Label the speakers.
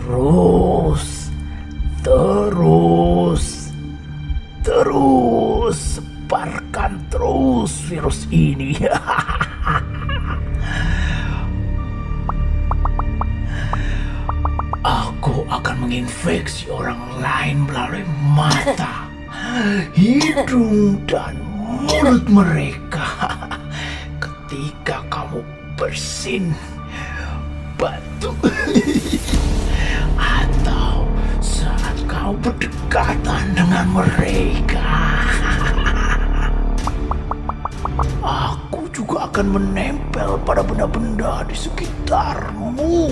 Speaker 1: Terus sebarkan terus virus ini. Aku akan menginfeksi orang lain melalui mata, hidung, dan mulut mereka. Ketika kamu bersin, batuk, atau saat kau berdekatan dengan mereka, aku juga akan menempel pada benda-benda di sekitarmu.